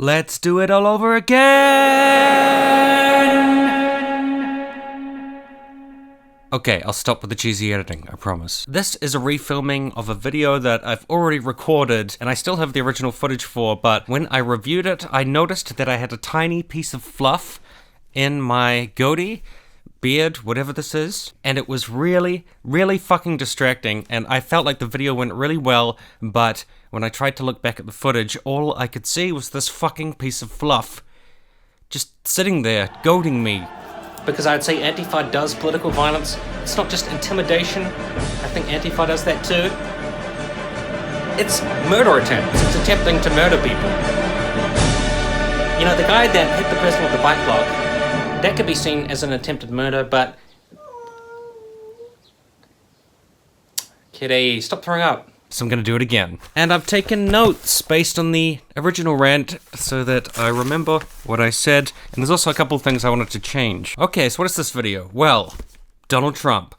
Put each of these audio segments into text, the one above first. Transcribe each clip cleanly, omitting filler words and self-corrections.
Let's do it all over again! Okay, I'll stop with the cheesy editing, I promise. This is a refilming of a video that I've already recorded, and I still have the original footage for, but when I reviewed it, I noticed that I had a tiny piece of fluff in my goatee, beard, whatever this is, and it was really, really fucking distracting, and I felt like the video went really well, but when I tried to look back at the footage, all I could see was this fucking piece of fluff just sitting there, goading me. Because I'd say Antifa does political violence. It's not just intimidation. I think Antifa does that too. It's murder attempts. It's attempting to murder people. You know, the guy that hit the person with the bike lock, that could be seen as an attempted murder, but... Kitty, stop throwing up. So I'm gonna do it again. And I've taken notes based on the original rant so that I remember what I said. And there's also a couple of things I wanted to change. Okay, so what is this video? Well, Donald Trump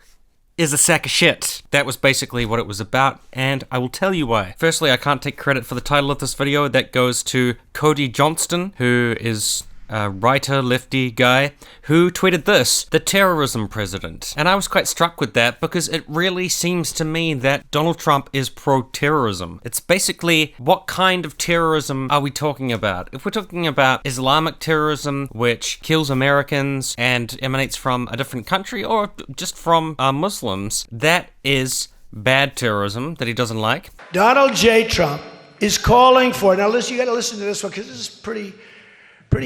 is a sack of shit. That was basically what it was about, and I will tell you why. Firstly, I can't take credit for the title of this video. That goes to Cody Johnston, who is a writer, lefty guy, who tweeted this, the Terrorism President. And I was quite struck with that because it really seems to me that Donald Trump is pro-terrorism. It's basically, what kind of terrorism are we talking about? If we're talking about Islamic terrorism, which kills Americans and emanates from a different country, or just from Muslims, that is bad terrorism that he doesn't like. Donald J. Trump is calling for, now listen, you gotta listen to this one because this is pretty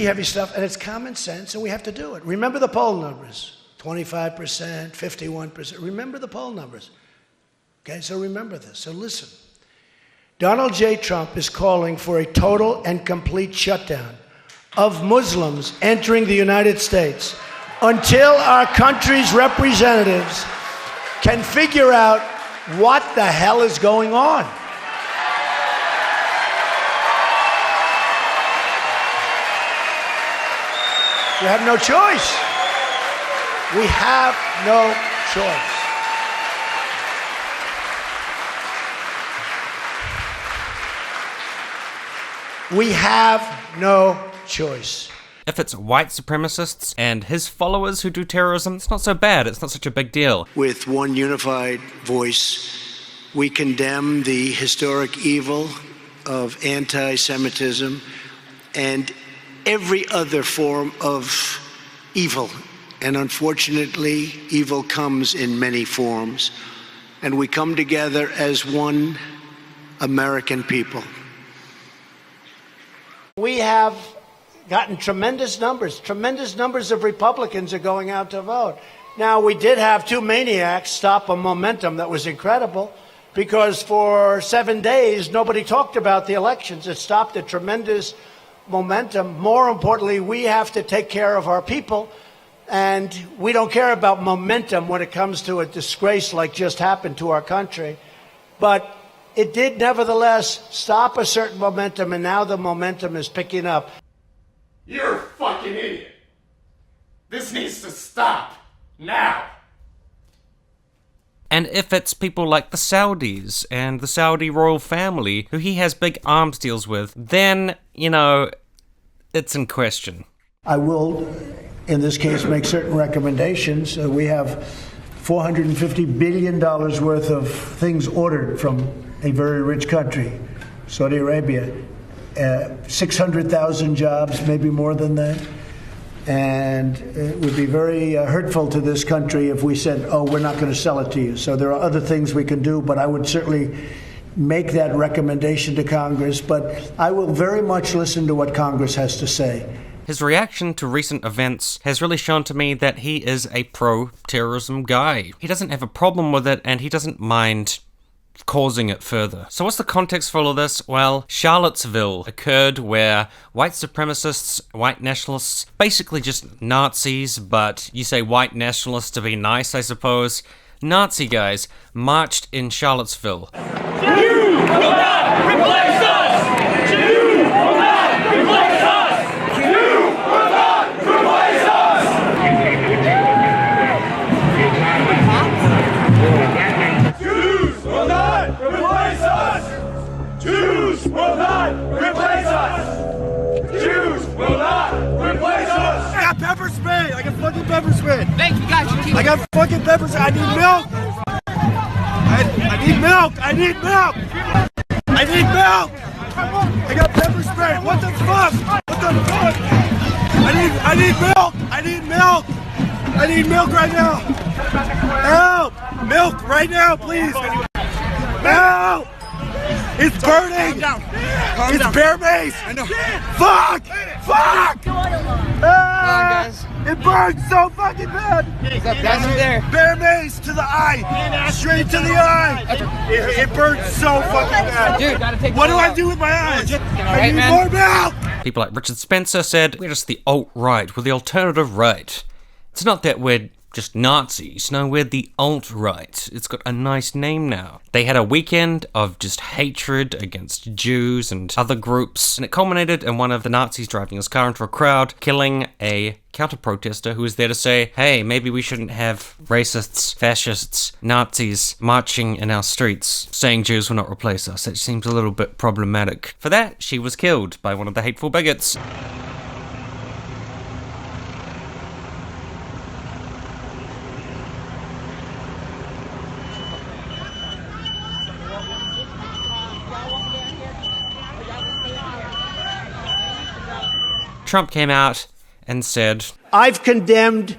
heavy stuff, and it's common sense, and we have to do it. Remember the poll numbers, 25%, 51%. Remember the poll numbers. Okay, so remember this. So listen. Donald J. Trump is calling for a total and complete shutdown of Muslims entering the United States until our country's representatives can figure out what the hell is going on. We have no choice. We have no choice. We have no choice. If it's white supremacists and his followers who do terrorism, it's not so bad. It's not such a big deal. With one unified voice, we condemn the historic evil of anti-Semitism and every other form of evil. And unfortunately, evil comes in many forms. And we come together as one American people. We have gotten tremendous numbers of Republicans are going out to vote. Now, we did have two maniacs stop a momentum that was incredible, because for 7 days, nobody talked about the elections. It stopped a tremendous momentum. More importantly, we have to take care of our people, and we don't care about momentum when it comes to a disgrace like just happened to our country. But it did nevertheless stop a certain momentum, and now the momentum is picking up. You're a fucking idiot. This needs to stop now. And if it's people like the Saudis and the Saudi royal family, who he has big arms deals with, then, you know, it's in question. I will, in this case, make certain recommendations. We have $450 billion worth of things ordered from a very rich country, Saudi Arabia. 600,000 jobs, maybe more than that. And it would be very hurtful to this country if we said, oh, we're not going to sell it to you. So there are other things we can do, but I would certainly make that recommendation to Congress. But I will very much listen to what Congress has to say. His reaction to recent events has really shown to me that he is a pro-terrorism guy. He doesn't have a problem with it, and he doesn't mind causing it further. So what's the context for all of this? Well, Charlottesville occurred where white supremacists, white nationalists, basically just Nazis, but you say white nationalists to be nice, I suppose. Nazi guys marched in Charlottesville. You will not replace us! You will not replace us! You will not replace us! Jews will not replace us! Jews will not replace us! pepper spray. Thank you, got you. I got fucking pepper spray. I need milk. I need milk. I need milk. I need milk. I got pepper spray. What the fuck? What the fuck? I need milk. I need milk. I need milk right now. Help! Milk right now, please. Help! It's burning. It's bear mace. Fuck! Fuck! Ah, it burns so fucking bad. What's up, guys? I'm there. Bear mace to the eye. Straight to the eye. It burns so fucking bad. Dude, gotta take What do I do with my eyes? I need man. more milk. People like Richard Spencer said, we're just the alt-right, we're the alternative right. It's not that we're just Nazis, no, we're the alt-right. It's got a nice name now. They had a weekend of just hatred against Jews and other groups, and it culminated in one of the Nazis driving his car into a crowd, killing a counter-protester who was there to say, hey, maybe we shouldn't have racists, fascists, Nazis marching in our streets, saying Jews will not replace us. It seems a little bit problematic. For that, she was killed by one of the hateful bigots. Trump came out and said, I've condemned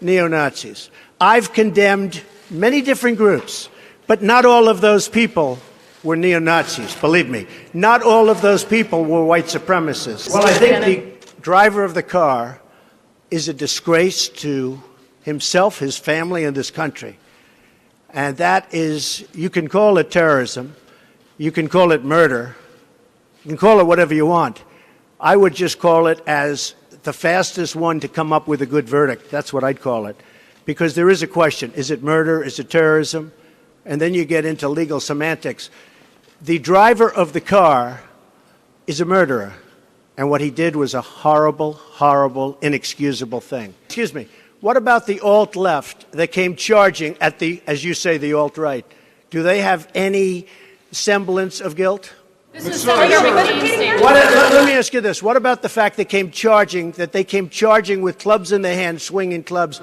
neo-Nazis. I've condemned many different groups, but not all of those people were neo-Nazis, believe me. Not all of those people were white supremacists. Well, I think the driver of the car is a disgrace to himself, his family, and this country. And that is, you can call it terrorism, you can call it murder, you can call it whatever you want. I would just call it as the fastest one to come up with a good verdict. That's what I'd call it. Because there is a question. Is it murder? Is it terrorism? And then you get into legal semantics. The driver of the car is a murderer. And what he did was a horrible, horrible, inexcusable thing. Excuse me. What about the alt-left that came charging at the, as you say, the alt-right? Do they have any semblance of guilt? This is Senator McCain's statement. Let me ask you this. What about the fact they came charging with clubs in their hands, swinging clubs?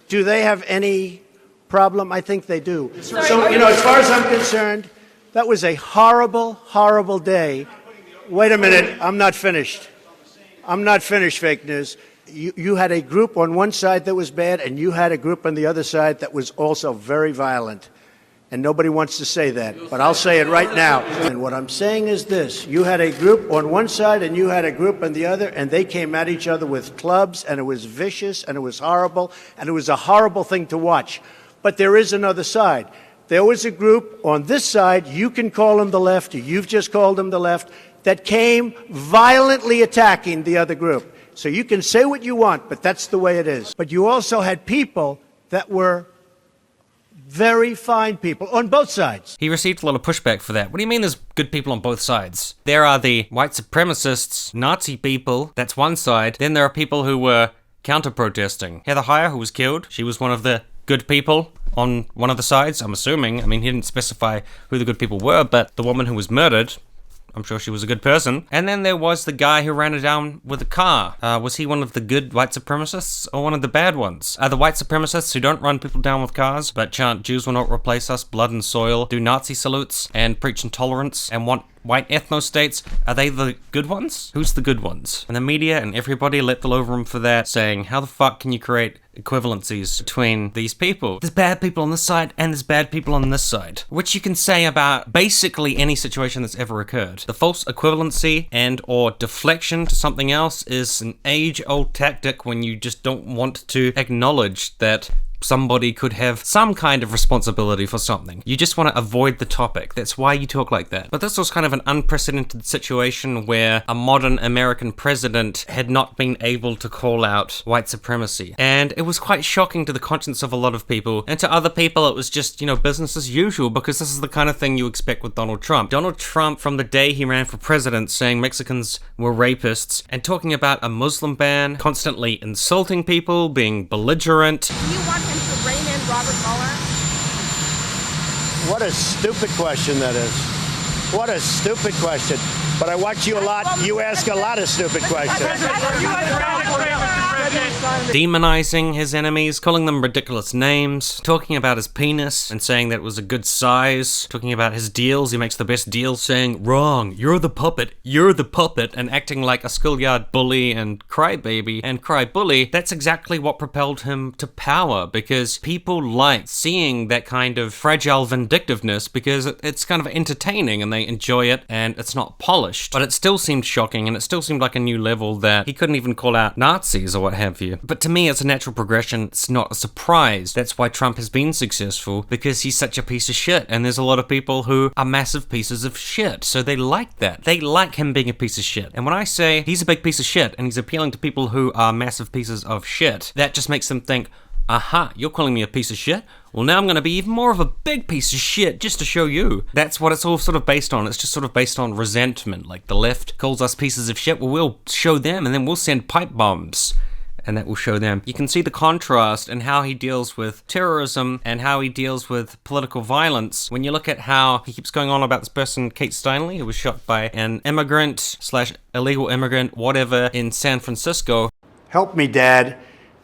Do they have any problem? I think they do. So, as far as I'm concerned, that was a horrible, horrible day. Wait a minute. I'm not finished. I'm not finished, fake news. You had a group on one side that was bad, and you had a group on the other side that was also very violent. And nobody wants to say that, but I'll say it right now. And what I'm saying is this. You had a group on one side and you had a group on the other, and they came at each other with clubs, and it was vicious, and it was horrible, and it was a horrible thing to watch. But there is another side. There was a group on this side, you can call them the left, or you've just called them the left, that came violently attacking the other group. So you can say what you want, but that's the way it is. But you also had people that were very fine people on both sides. he received a lot of pushback for that. What do you mean there's good people on both sides? There are the white supremacists, Nazi people, that's one side. Then there are people who were counter-protesting. Heather Heyer, who was killed, she was one of the good people on one of the sides, I'm assuming. I mean, he didn't specify who the good people were, but the woman who was murdered, I'm sure she was a good person. And then there was the guy who ran her down with a car. Was he one of the good white supremacists or one of the bad ones? Are the white supremacists who don't run people down with cars, but chant Jews will not replace us, blood and soil, do Nazi salutes, and preach intolerance, and want white ethno-states, are they the good ones? Who's the good ones? And the media and everybody leapt all over him for that, saying, how the fuck can you create equivalencies between these people? There's bad people on this side and there's bad people on this side, which you can say about basically any situation that's ever occurred. The false equivalency and or deflection to something else is an age-old tactic when you just don't want to acknowledge that somebody could have some kind of responsibility for something. You just want to avoid the topic. That's why you talk like that. But this was kind of an unprecedented situation where a modern American president had not been able to call out white supremacy. And it was quite shocking to the conscience of a lot of people. And to other people, it was just, business as usual, because this is the kind of thing you expect with Donald Trump. Donald Trump, from the day he ran for president, saying Mexicans were rapists and talking about a Muslim ban, constantly insulting people, being belligerent. Do you want him to rein in Robert Mueller? What a stupid question that is. What a stupid question. But I watch you a lot. You ask a lot of stupid questions. President, are you Demonizing his enemies, calling them ridiculous names, talking about his penis and saying that it was a good size, talking about his deals, he makes the best deals, saying, wrong, you're the puppet, and acting like a schoolyard bully and crybaby and cry-bully. That's exactly what propelled him to power, because people like seeing that kind of fragile vindictiveness because it's kind of entertaining and they enjoy it and it's not polished. But it still seemed shocking and it still seemed like a new level that he couldn't even call out Nazis or what have you. But to me, it's a natural progression. It's not a surprise. That's why Trump has been successful, because he's such a piece of shit. And there's a lot of people who are massive pieces of shit. So they like that. They like him being a piece of shit. And when I say he's a big piece of shit and he's appealing to people who are massive pieces of shit, that just makes them think, aha, you're calling me a piece of shit? Well, now I'm going to be even more of a big piece of shit just to show you. That's what it's all sort of based on. It's just sort of based on resentment. Like the left calls us pieces of shit. Well, we'll show them and then we'll send pipe bombs. And that will show them. You can see the contrast in how he deals with terrorism and how he deals with political violence. When you look at how he keeps going on about this person, Kate Steinle, who was shot by an immigrant/illegal immigrant, whatever, in San Francisco. Help me, Dad.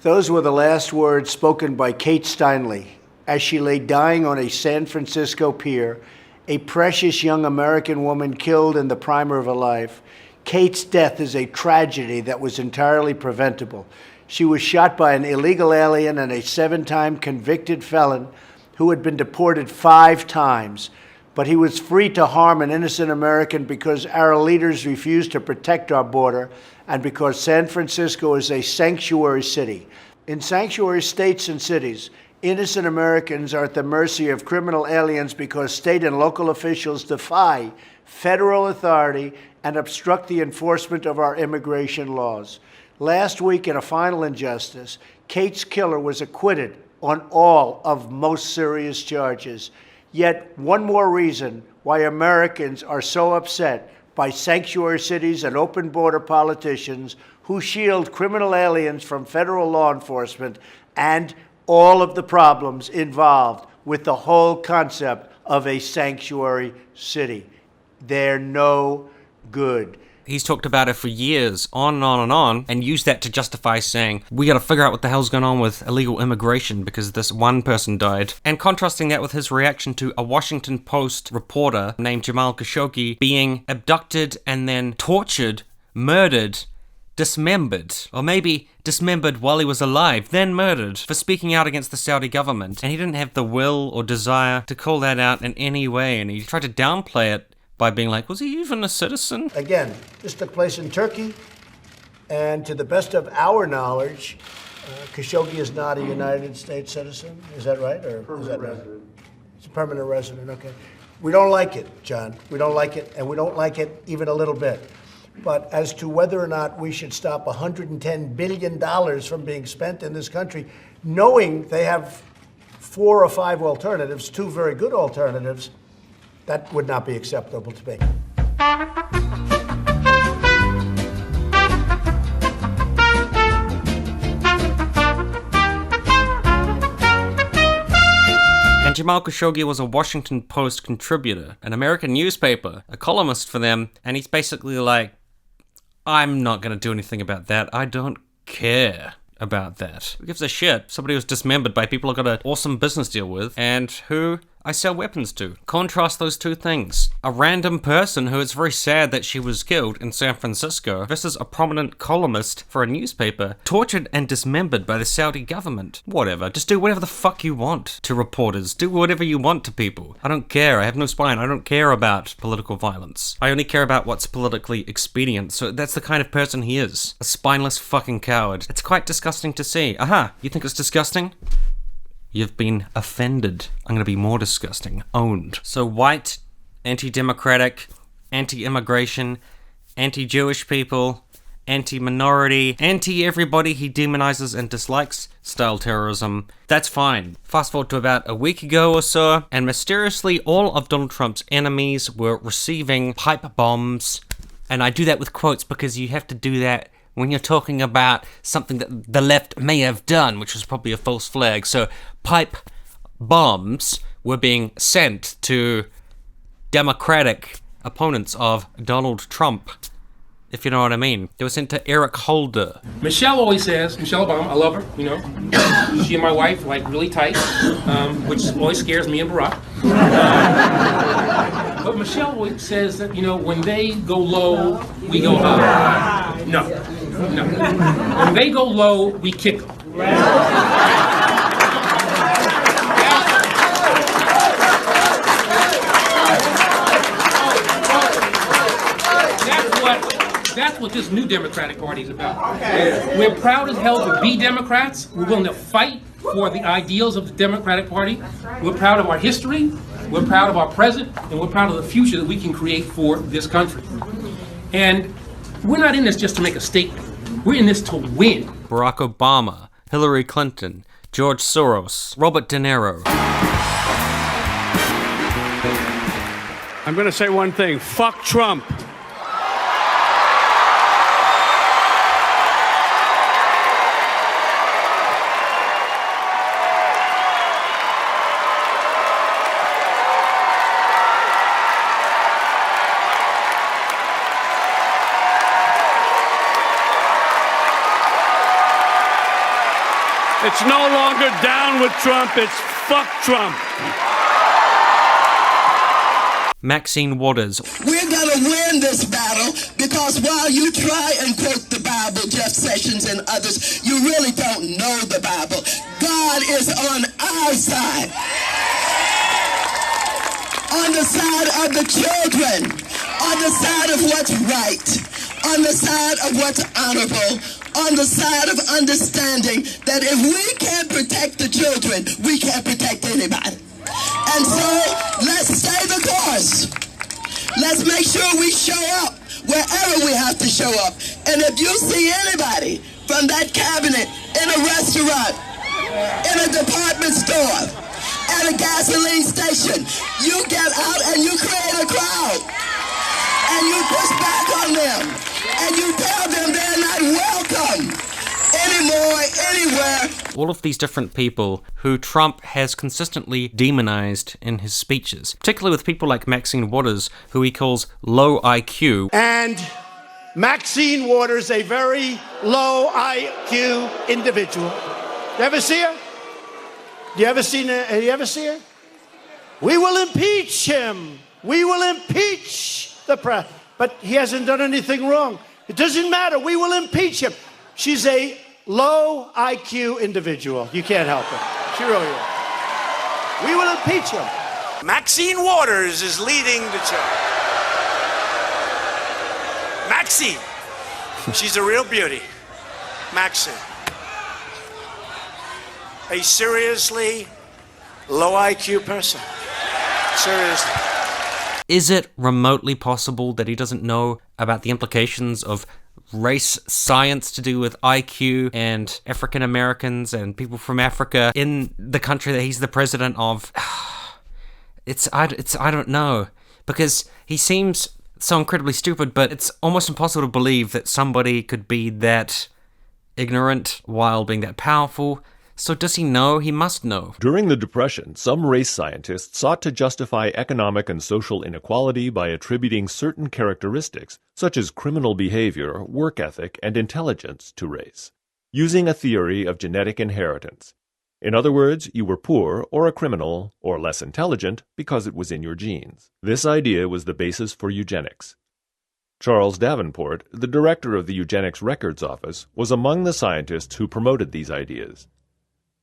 Those were the last words spoken by Kate Steinle as she lay dying on a San Francisco pier, a precious young American woman killed in the prime of her life. Kate's death is a tragedy that was entirely preventable. She was shot by an illegal alien and a 7-time convicted felon who had been deported 5 times. But he was free to harm an innocent American because our leaders refused to protect our border and because San Francisco is a sanctuary city. In sanctuary states and cities, innocent Americans are at the mercy of criminal aliens because state and local officials defy federal authority and obstruct the enforcement of our immigration laws. Last week, in a final injustice, Kate's killer was acquitted on all of most serious charges. Yet, one more reason why Americans are so upset by sanctuary cities and open border politicians who shield criminal aliens from federal law enforcement and all of the problems involved with the whole concept of a sanctuary city. They're no good. He's talked about it for years, on and on and on, and used that to justify saying, we gotta figure out what the hell's going on with illegal immigration because this one person died. And contrasting that with his reaction to a Washington Post reporter named Jamal Khashoggi being abducted and then tortured, murdered, dismembered, or maybe dismembered while he was alive, then murdered, for speaking out against the Saudi government. And he didn't have the will or desire to call that out in any way, and he tried to downplay it by being like, was he even a citizen? Again, this took place in Turkey, and to the best of our knowledge, Khashoggi is not a United States citizen. Is that right? Or permanent is that resident. Right? He's a permanent resident, okay. We don't like it, John. We don't like it, and we don't like it even a little bit. But as to whether or not we should stop $110 billion from being spent in this country, knowing they have 4 or 5 alternatives, 2 very good alternatives, that would not be acceptable to me. And Jamal Khashoggi was a Washington Post contributor, an American newspaper, a columnist for them, and he's basically like, I'm not going to do anything about that. I don't care about that. Who gives a shit? Somebody who's dismembered by people I've got an awesome business deal with, and who I sell weapons to. Contrast those two things. A random person who it's very sad that she was killed in San Francisco versus a prominent columnist for a newspaper tortured and dismembered by the Saudi government. Whatever. Just do whatever the fuck you want to reporters. Do whatever you want to people. I don't care. I have no spine. I don't care about political violence. I only care about what's politically expedient. So that's the kind of person he is. A spineless fucking coward. It's quite disgusting to see. Aha, you think it's disgusting? You've been offended. I'm going to be more disgusting. Owned. So white, anti-democratic, anti-immigration, anti-Jewish people, anti-minority, anti-everybody he demonizes and dislikes style terrorism. That's fine. Fast forward to about a week ago or so, and mysteriously all of Donald Trump's enemies were receiving pipe bombs. And I do that with quotes because you have to do that when you're talking about something that the left may have done, which was probably a false flag. So pipe bombs were being sent to Democratic opponents of Donald Trump if you know what I mean. They were sent to Eric Holder. Michelle always says, Michelle Obama, I love her, you know. She and my wife, like, really tight, which always scares me and Barack. But Michelle always says that, you know, when they go low, we go high. No. When they go low, we kick them. That's what this new Democratic Party is about. We're proud as hell to be Democrats. We're willing to fight for the ideals of the Democratic Party. We're proud of our history. We're proud of our present, and we're proud of the future that we can create for this country. And we're not in this just to make a statement. We're in this to win. Barack Obama, Hillary Clinton, George Soros, Robert De Niro. I'm going to say one thing. Fuck Trump. It's no longer down with Trump, it's fuck Trump. Maxine Waters. We're going to win this battle because while you try and quote the Bible, Jeff Sessions and others, you really don't know the Bible. God is on our side. On the side of the children, on the side of what's right, on the side of what's honorable, on the side of understanding that if we can't protect the children, we can't protect anybody. And so, let's stay the course. Let's make sure we show up wherever we have to show up. And if you see anybody from that cabinet in a restaurant, in a department store, at a gasoline station, you get out and you create a crowd. And you push back on them. And you tell them they're not welcome anymore, anywhere. All of these different people who Trump has consistently demonized in his speeches, particularly with people like Maxine Waters, who he calls low IQ. And Maxine Waters, a very low IQ individual. You ever see her? You ever see her? We will impeach him. We will impeach the president. But he hasn't done anything wrong. It doesn't matter. We will impeach him. She's a low IQ individual. You can't help it. She really is. We will impeach him. Maxine Waters is leading the charge. Maxine. She's a real beauty. Maxine. A seriously low IQ person. Seriously. Is it remotely possible that he doesn't know about the implications of race science to do with IQ and African Americans and people from Africa in the country that he's the president of? I don't know, because he seems so incredibly stupid, but it's almost impossible to believe that somebody could be that ignorant while being that powerful. So does he know? He must know. During the Depression, some race scientists sought to justify economic and social inequality by attributing certain characteristics, such as criminal behavior, work ethic, and intelligence, to race, using a theory of genetic inheritance. In other words, you were poor, or a criminal, or less intelligent because it was in your genes. This idea was the basis for eugenics. Charles Davenport, the director of the Eugenics Records Office, was among the scientists who promoted these ideas.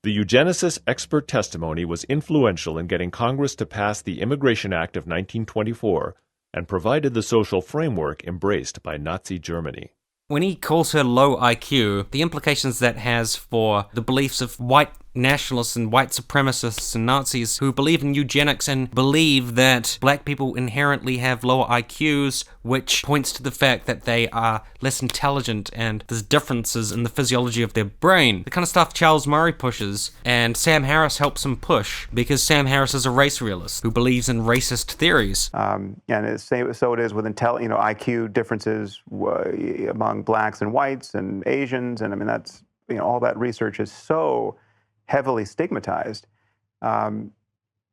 The eugenicist expert testimony was influential in getting Congress to pass the Immigration Act of 1924 and provided the social framework embraced by Nazi Germany. When he calls her low IQ, the implications that has for the beliefs of white nationalists and white supremacists and Nazis who believe in eugenics and believe that black people inherently have lower IQs, which points to the fact that they are less intelligent and there's differences in the physiology of their brain. The kind of stuff Charles Murray pushes, and Sam Harris helps him push, because Sam Harris is a race realist who believes in racist theories. And so it is with IQ differences among blacks and whites and Asians, and I mean that's all that research is so heavily stigmatized, and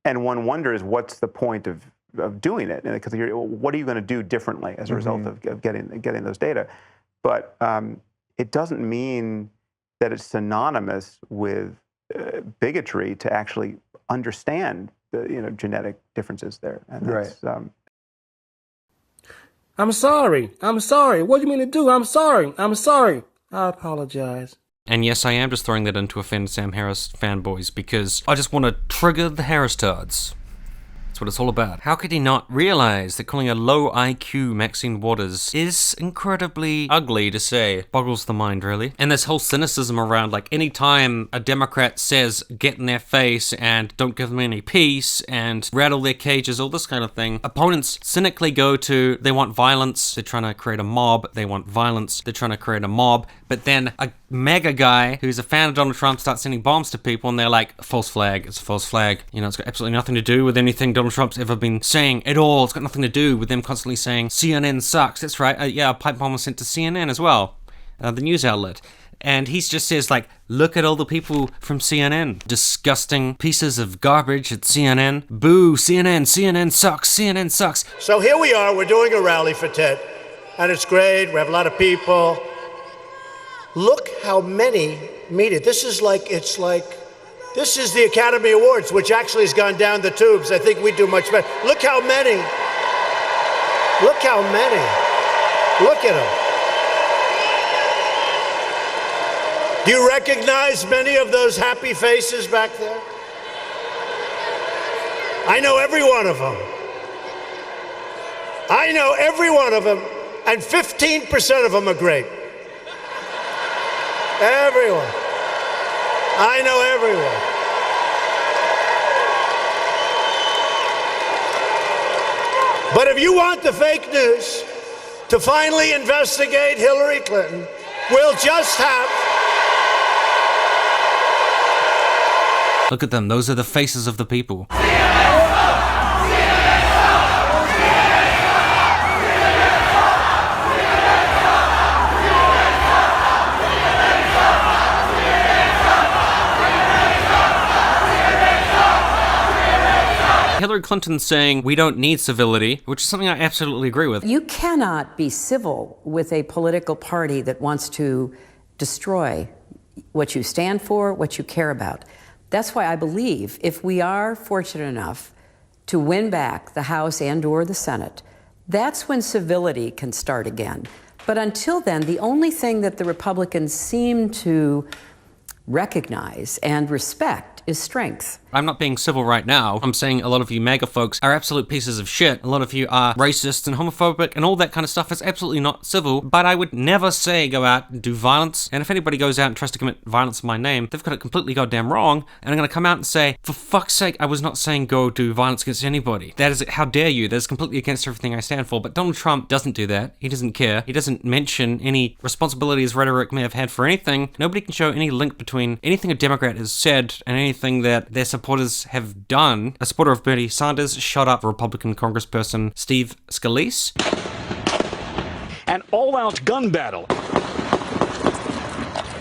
one wonders what's the point of of doing it, because what are you going to do differently as a result of getting those data? But it doesn't mean that it's synonymous with bigotry to actually understand the genetic differences there. And that's, I'm sorry. What do you mean to do? I'm sorry. I apologize. And yes, I am just throwing that in to offend Sam Harris fanboys, because I just want to trigger the Harris tards. That's what it's all about. How could he not realize that calling a low IQ Maxine Waters is incredibly ugly to say? Boggles the mind, really. And this whole cynicism around, like, any time a Democrat says get in their face and don't give them any peace and rattle their cages, all this kind of thing, opponents cynically go to, they want violence, they're trying to create a mob, they want violence, they're trying to create a mob, but then a MAGA guy who's a fan of Donald Trump starts sending bombs to people, and they're like, false flag, it's a false flag. You know, it's got absolutely nothing to do with anything Donald Trump's ever been saying at all. It's got nothing to do with them constantly saying CNN sucks. That's right, yeah, a pipe bomb was sent to CNN as well, the news outlet. And he just says, like, look at all the people from CNN. Disgusting pieces of garbage at CNN. Boo, CNN sucks. So here we are, we're doing a rally for Ted, and it's great, we have a lot of people. Look how many meet it. This is the Academy Awards, which actually has gone down the tubes. I think we do much better. Look how many. Look at them. Do you recognize many of those happy faces back there? I know every one of them. And 15% of them are great. Everyone. I know everyone. But if you want the fake news to finally investigate Hillary Clinton, we'll just have... Look at them, those are the faces of the people. Hillary Clinton saying we don't need civility, which is something I absolutely agree with. You cannot be civil with a political party that wants to destroy what you stand for, what you care about. That's why I believe if we are fortunate enough to win back the House and/or the Senate, that's when civility can start again. But until then, the only thing that the Republicans seem to recognize and respect is strength. I'm not being civil right now. I'm saying a lot of you MAGA folks are absolute pieces of shit. A lot of you are racist and homophobic and all that kind of stuff. It's absolutely not civil, but I would never say go out and do violence. And if anybody goes out and tries to commit violence in my name, they've got it completely goddamn wrong. And I'm going to come out and say, for fuck's sake, I was not saying go do violence against anybody. That is, how dare you? That is completely against everything I stand for. But Donald Trump doesn't do that. He doesn't care. He doesn't mention any responsibility his rhetoric may have had for anything. Nobody can show any link between anything a Democrat has said and anything that their supporters have done. A supporter of Bernie Sanders shot up Republican Congressperson Steve Scalise. An all-out gun battle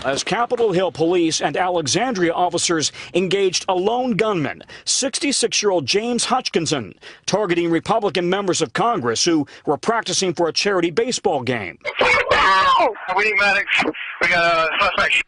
as Capitol Hill police and Alexandria officers engaged a lone gunman, 66-year-old James Hutchinson, targeting Republican members of Congress who were practicing for a charity baseball game. We need medics. We got a suspect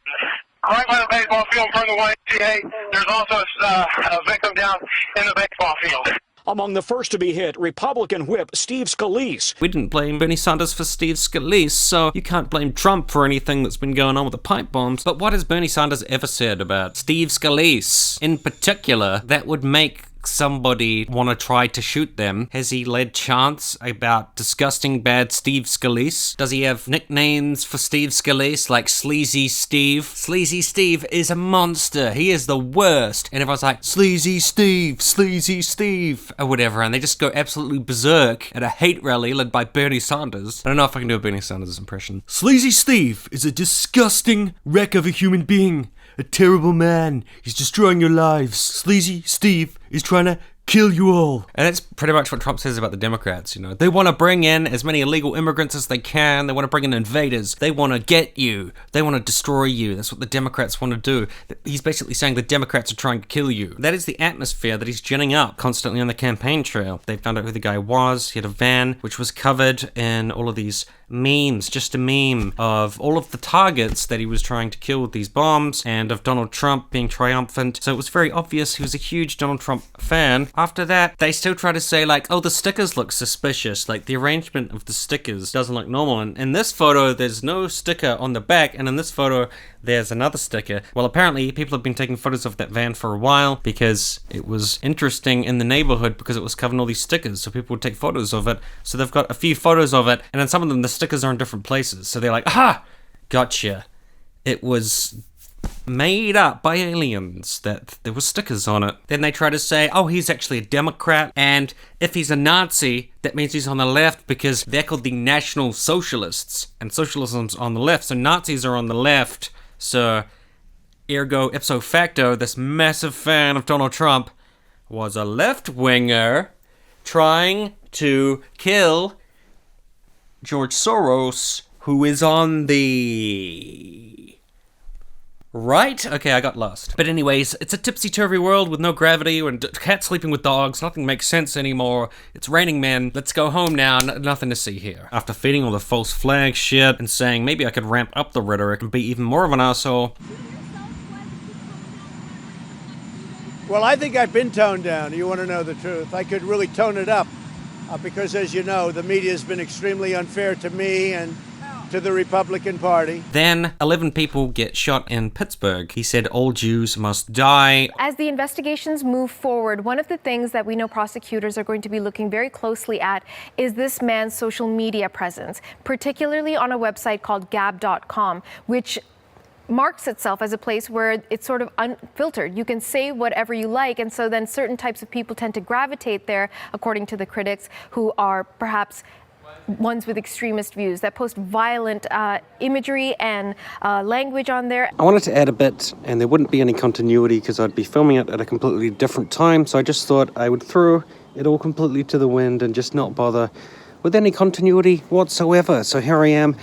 right by the baseball field in front of the YMCA. There's also a victim down in the baseball field. Among the first to be hit, Republican whip Steve Scalise. We didn't blame Bernie Sanders for Steve Scalise, so you can't blame Trump for anything that's been going on with the pipe bombs. But what has Bernie Sanders ever said about Steve Scalise in particular that would make somebody want to try to shoot them? Has he led chants about disgusting bad Steve Scalise? Does he have nicknames for Steve Scalise like Sleazy Steve? Sleazy Steve is a monster. He is the worst. And everyone's like, Sleazy Steve, or whatever. And they just go absolutely berserk at a hate rally led by Bernie Sanders. I don't know if I can do a Bernie Sanders impression. Sleazy Steve is a disgusting wreck of a human being. A terrible man. He's destroying your lives. Sleazy Steve is trying to kill you all. And that's pretty much what Trump says about the Democrats, you know. They want to bring in as many illegal immigrants as they can. They want to bring in invaders. They want to get you. They want to destroy you. That's what the Democrats want to do. He's basically saying the Democrats are trying to kill you. That is the atmosphere that he's ginning up constantly on the campaign trail. They found out who the guy was. He had a van which was covered in all of these memes, just a meme of all of the targets that he was trying to kill with these bombs and of Donald Trump being triumphant. So it was very obvious he was a huge Donald Trump fan. After that, they still try to say like, oh, the stickers look suspicious. Like the arrangement of the stickers doesn't look normal. And in this photo, there's no sticker on the back. And in this photo, there's another sticker. Well, apparently people have been taking photos of that van for a while because it was interesting in the neighborhood because it was covering all these stickers. So people would take photos of it. So they've got a few photos of it. And then some of them, the stickers are in different places. So they're like, aha, gotcha. It was made up by aliens that there were stickers on it. Then they try to say, oh, he's actually a Democrat, and if he's a Nazi, that means he's on the left because they're called the National Socialists, and socialism's on the left, so Nazis are on the left. So, ergo, ipso facto, this massive fan of Donald Trump was a left-winger trying to kill George Soros, who is on the right? Okay, I got lost. But anyways, it's a tipsy-turvy world with no gravity and cats sleeping with dogs. Nothing makes sense anymore. It's raining men. Let's go home now. Nothing to see here. After feeding all the false flag shit and saying maybe I could ramp up the rhetoric and be even more of an asshole. Well, I think I've been toned down. You want to know the truth. I could really tone it up because, as you know, the media has been extremely unfair to me and to the Republican Party. Then 11 people get shot in Pittsburgh. He said all Jews must die. As the investigations move forward, one of the things that we know prosecutors are going to be looking very closely at is this man's social media presence, particularly on a website called gab.com, which marks itself as a place where it's sort of unfiltered. You can say whatever you like, and so then certain types of people tend to gravitate there, according to the critics, who are perhaps ones with extremist views that post violent imagery and language on there. I wanted to add a bit, and there wouldn't be any continuity because I'd be filming it at a completely different time, so I just thought I would throw it all completely to the wind and just not bother with any continuity whatsoever. So here I am,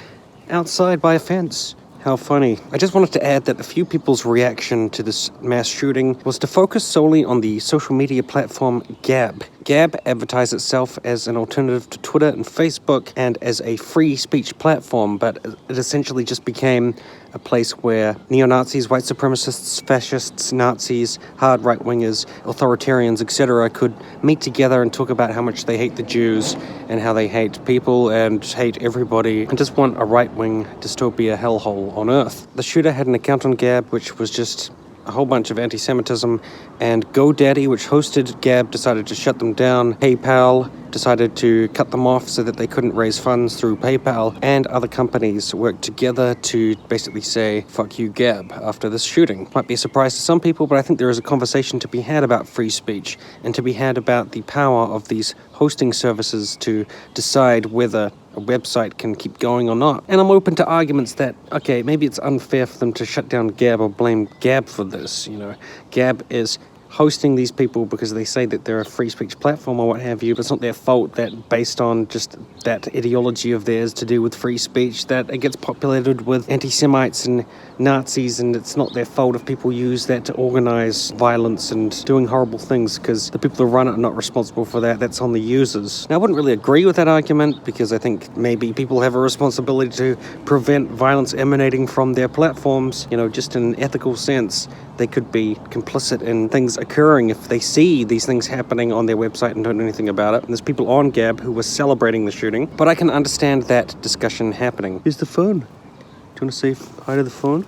outside by a fence. How funny. I just wanted to add that a few people's reaction to this mass shooting was to focus solely on the social media platform Gab. Gab advertised itself as an alternative to Twitter and Facebook and as a free speech platform, but it essentially just became a place where neo-Nazis, white supremacists, fascists, Nazis, hard right-wingers, authoritarians, etc. could meet together and talk about how much they hate the Jews and how they hate people and hate everybody and just want a right-wing dystopia hellhole on Earth. The shooter had an account on Gab which was just a whole bunch of anti-Semitism, and GoDaddy, which hosted Gab, decided to shut them down. PayPal decided to cut them off so that they couldn't raise funds through PayPal, and other companies worked together to basically say, fuck you, Gab, after this shooting. Might be a surprise to some people, but I think there is a conversation to be had about free speech, and to be had about the power of these hosting services to decide whether a website can keep going or not. And I'm open to arguments that, okay, maybe it's unfair for them to shut down Gab or blame Gab for this, you know. Gab is hosting these people because they say that they're a free speech platform or what have you, but it's not their fault that based on just that ideology of theirs to do with free speech, that it gets populated with anti-Semites and Nazis, and it's not their fault if people use that to organize violence and doing horrible things, because the people who run it are not responsible for that. That's on the users. Now, I wouldn't really agree with that argument, because I think maybe people have a responsibility to prevent violence emanating from their platforms. You know, just in an ethical sense, they could be complicit in things occurring if they see these things happening on their website and don't do anything about it. And there's people on Gab who were celebrating the shooting, but I can understand that discussion happening. Here's the phone. Do you want to say hi to the phone?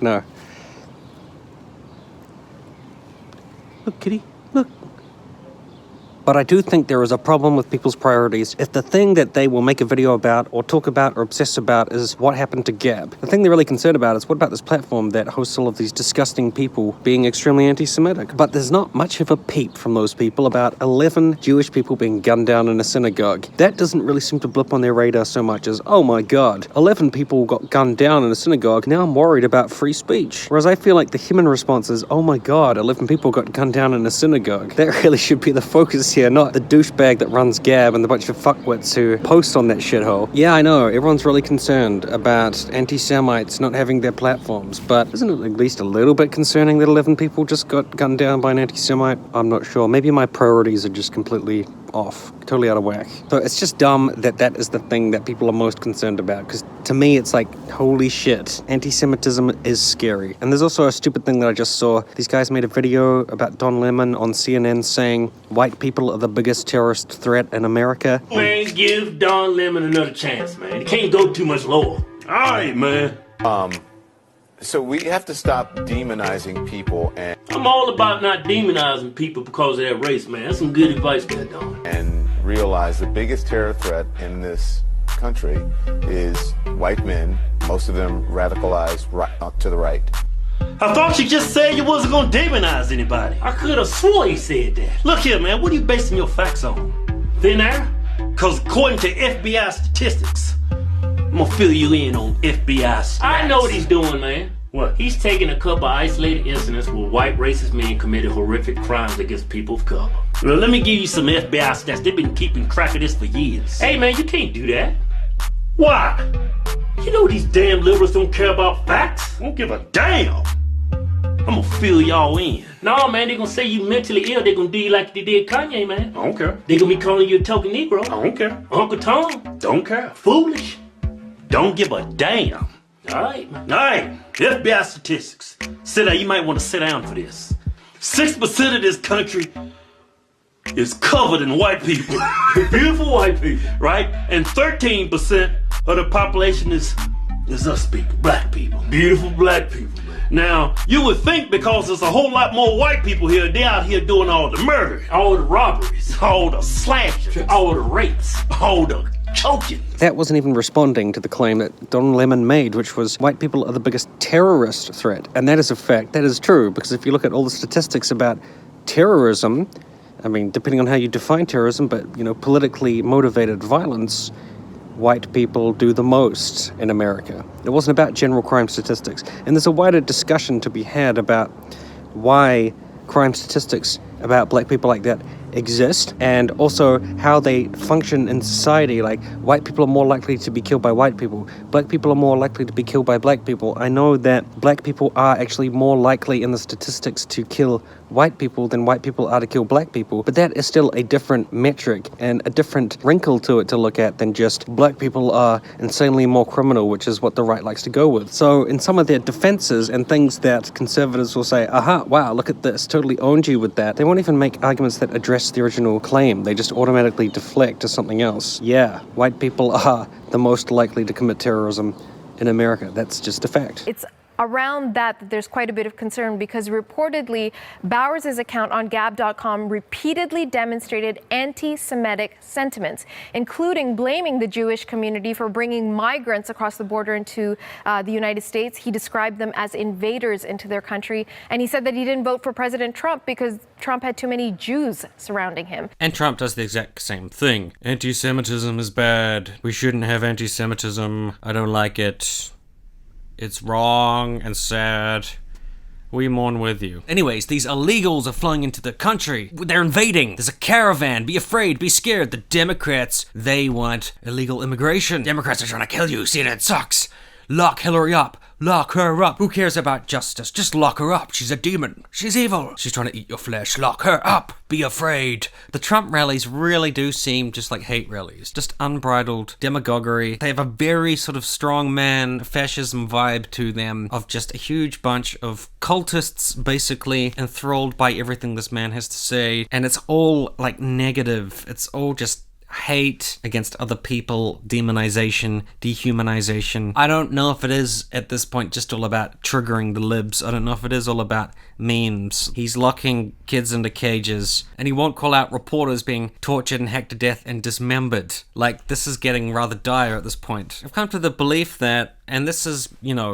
No. Look, kitty, look. but I do think there is a problem with people's priorities if the thing that they will make a video about or talk about or obsess about is what happened to Gab. The thing they're really concerned about is what about this platform that hosts all of these disgusting people being extremely anti-Semitic. But there's not much of a peep from those people about 11 Jewish people being gunned down in a synagogue. That doesn't really seem to blip on their radar so much as, oh my god, 11 people got gunned down in a synagogue, now I'm worried about free speech. Whereas I feel like the human response is, oh my god, 11 people got gunned down in a synagogue. That really should be the focus here, not the douchebag that runs Gab and the bunch of fuckwits who post on that shithole. Yeah, I know, everyone's really concerned about anti-Semites not having their platforms, but isn't it at least a little bit concerning that 11 people just got gunned down by an anti-Semite? I'm not sure. Maybe my priorities are just completely off, totally out of whack. So it's just dumb that that is the thing that people are most concerned about, because to me it's like, holy shit, anti-Semitism is scary. And there's also a stupid thing that I just saw. These guys made a video about Don Lemon on CNN saying white people are the biggest terrorist threat in America. Man, give Don Lemon another chance, man. He can't go too much lower. All right, man. So we have to stop demonizing people, and I'm all about not demonizing people because of their race, man. That's some good advice there, Don. And realize the biggest terror threat in this country is white men, most of them radicalized to the right. I thought you just said you wasn't gonna demonize anybody. I could have swore you said that. Look here, man, what are you basing your facts on? Thin air? Because according to FBI statistics, I'm gonna fill you in on FBI stats. I know what he's doing, man. What? He's taking a couple of isolated incidents where white racist men committed horrific crimes against people of color. Well, let me give you some FBI stats. They've been keeping track of this for years. Hey, man, you can't do that. Why? You know these damn liberals don't care about facts. Don't give a damn. I'm gonna fill y'all in. No, man, they gonna say you mentally ill. They gonna do you like they did Kanye, man. I don't care. They gonna be calling you a token Negro. I don't care. Uncle Tom. Don't care. Foolish. Don't give a damn. All right, man. All right, FBI statistics. Sit down. You might want to sit down for this. 6% of this country is covered in white people. Beautiful white people, right? And 13% of the population is us people, black people. Beautiful black people. Now, you would think because there's a whole lot more white people here, they're out here doing all the murder, all the robberies, all the slashes, all the rapes, all the choking. That wasn't even responding to the claim that Don Lemon made, which was white people are the biggest terrorist threat. And that is a fact. That is true, because if you look at all the statistics about terrorism, I mean, depending on how you define terrorism, but, you know, politically motivated violence, white people do the most in America. It wasn't about general crime statistics. And there's a wider discussion to be had about why crime statistics about black people like that exist, and also how they function in society. Like, white people are more likely to be killed by white people. Black people are more likely to be killed by black people. I know that black people are actually more likely in the statistics to kill white people than white people are to kill black people, but that is still a different metric and a different wrinkle to it to look at than just black people are insanely more criminal, which is what the right likes to go with. So in some of their defenses and things that conservatives will say, aha, wow, look at this, totally owned you with that, they won't even make arguments that address the original claim. They just automatically deflect to something else. Yeah, white people are the most likely to commit terrorism in America. That's just a fact. It's around that there's quite a bit of concern, because reportedly Bowers' account on Gab.com repeatedly demonstrated anti-Semitic sentiments, including blaming the Jewish community for bringing migrants across the border into the United States. He described them as invaders into their country, and he said that he didn't vote for President Trump because Trump had too many Jews surrounding him. And Trump does the exact same thing. Anti-Semitism is bad. We shouldn't have anti-Semitism. I don't like it. It's wrong and sad. We mourn with you. Anyways, these illegals are flowing into the country. They're invading. There's a caravan. Be afraid. Be scared. The Democrats, they want illegal immigration. Democrats are trying to kill you. CNN sucks. Lock Hillary up. Lock her up. Who cares about justice? Just lock her up. She's a demon. She's evil. She's trying to eat your flesh. Lock her up. Be afraid. The Trump rallies really do seem just like hate rallies. Just unbridled demagoguery. They have a very sort of strongman fascism vibe to them, of just a huge bunch of cultists basically enthralled by everything this man has to say. And it's all like negative. It's all just hate against other people, demonization, dehumanization. I don't know if it is at this point just all about triggering the libs. I don't know if it is all about memes. He's locking kids into cages, and he won't call out reporters being tortured and hacked to death and dismembered. Like, this is getting rather dire at this point. I've come to the belief that, and this is,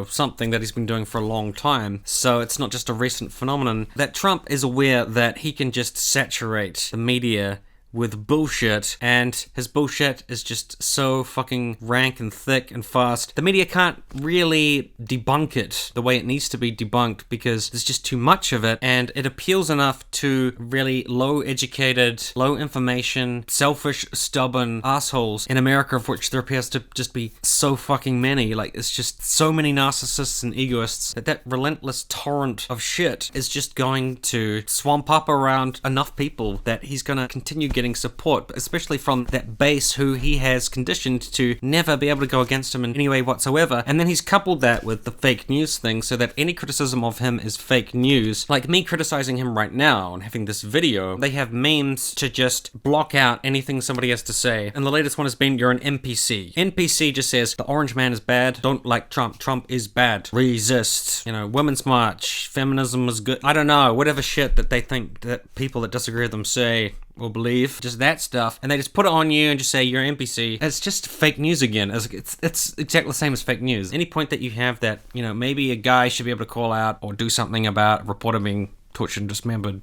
something that he's been doing for a long time, so it's not just a recent phenomenon, that Trump is aware that he can just saturate the media with bullshit, and his bullshit is just so fucking rank and thick and fast. The media can't really debunk it the way it needs to be debunked because there's just too much of it, and it appeals enough to really low-educated, low-information, selfish, stubborn assholes in America, of which there appears to just be so fucking many. Like, it's just so many narcissists and egoists that relentless torrent of shit is just going to swamp up around enough people that he's gonna continue getting support, especially from that base who he has conditioned to never be able to go against him in any way whatsoever. And then he's coupled that with the fake news thing, so that any criticism of him is fake news. Like me criticizing him right now and having this video, they have memes to just block out anything somebody has to say. And the latest one has been, you're an NPC. NPC just says, the orange man is bad, don't like Trump, Trump is bad, resist, women's march, feminism is good. I don't know, whatever shit that they think that people that disagree with them say or believe, just that stuff, and they just put it on you and just say you're an NPC. It's just fake news again. It's exactly the same as fake news. Any point that you have that, maybe a guy should be able to call out or do something about a reporter being tortured and dismembered,